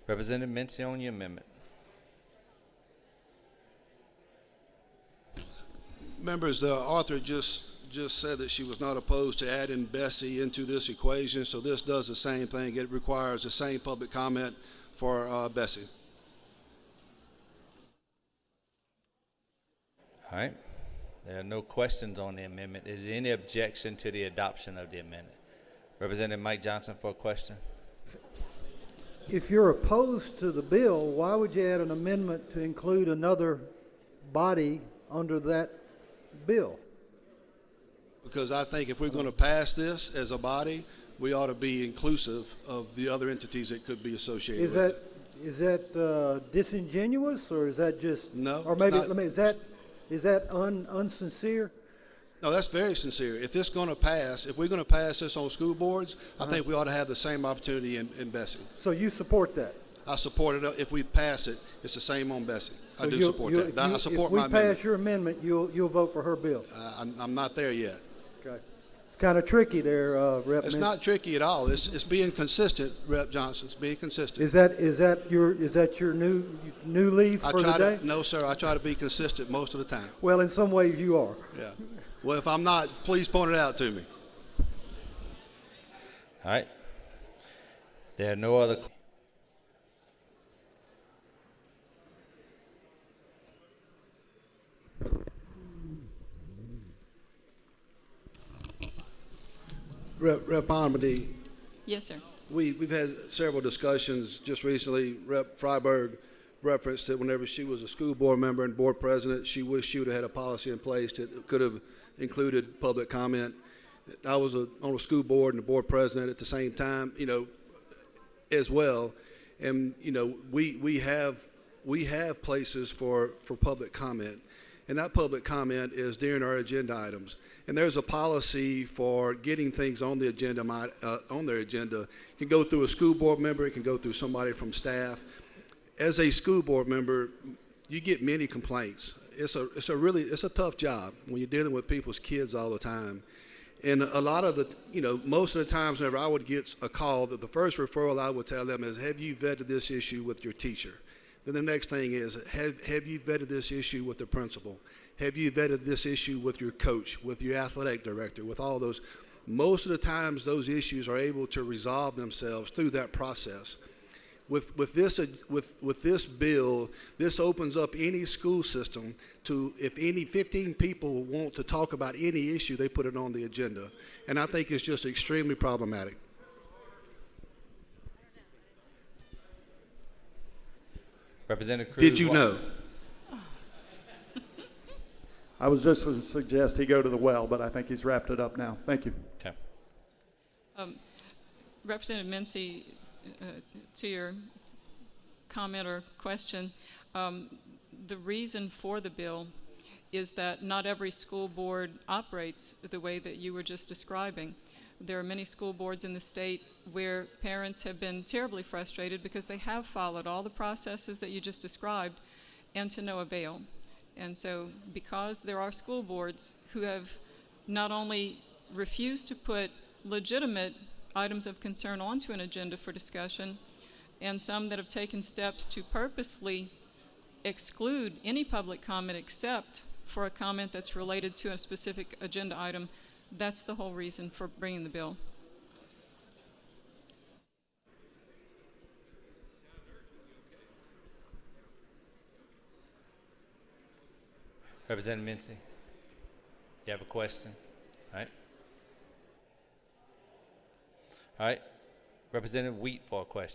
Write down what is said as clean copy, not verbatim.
Representative Mincey on your amendment. Members, the author just said that she was not opposed to adding Bessie into this equation, so this does the same thing. It requires the same public comment for Bessie. All right. There are no questions on the amendment. Is there any objection to the adoption of the amendment? Representative Mike Johnson for a question. If you're opposed to the bill, why would you add an amendment to include another body under that bill? Because I think if we're going to pass this as a body, we ought to be inclusive of the other entities that could be associated with it. Is that disingenuous, or is that just No, Or it's maybe not. is that unsincere? No, that's very sincere. If it's going to pass, if we're going to pass this on school boards, I think we ought to have the same opportunity in Bessie. So you support that? I support it. If we pass it, it's the same on Bessie. I do support that. I support my If we pass amendment. your amendment, you'll vote for her bill. I'm not there yet. Okay. It's kind of tricky there, Rep. It's Mincey. not tricky at all. It's being consistent, Rep. Johnson. It's being consistent. Is that your new leaf for the day? No, sir. I try to be consistent most of the time. Well, in some ways you are. Yeah. Well, if I'm not, please point it out to me. All right. There are no other. Rep Amedee, Yes, sir. we've had several discussions just recently. Rep Freiberg referenced that whenever she was a school board member and board president, she wished she would have had a policy in place that could have included public comment. I was on a school board and a board president at the same time, as well. And, we have places for public comment. And that public comment is during our agenda items. And there's a policy for getting things on the agenda, on their agenda. It can go through a school board member. It can go through somebody from staff. As a school board member, you get many complaints. It's a tough job when you're dealing with people's kids all the time. And a lot of the, most of the times whenever I would get a call, that the first referral I would tell them is, have you vetted this issue with your teacher? Then the next thing is, have you vetted this issue with the principal? Have you vetted this issue with your coach, with your athletic director, with all those? Most of the times those issues are able to resolve themselves through that process. With this bill, this opens up any school system to, if any 15 people want to talk about any issue, they put it on the agenda. And I think it's just extremely problematic. Representative Cruz. Did you know? I was just going to suggest he go to the well, but I think he's wrapped it up now. Thank you. Okay. Representative Mincey, to your comment or question, the reason for the bill is that not every school board operates the way that you were just describing. There are many school boards in the state where parents have been terribly frustrated because they have followed all the processes that you just described and to no avail. And so because there are school boards who have not only refused to put legitimate items of concern onto an agenda for discussion, and some that have taken steps to purposely exclude any public comment except for a comment that's related to a specific agenda item, that's the whole reason for bringing the bill. Representative Mincey, you have a question? All right. All right. Representative Wheat for a question.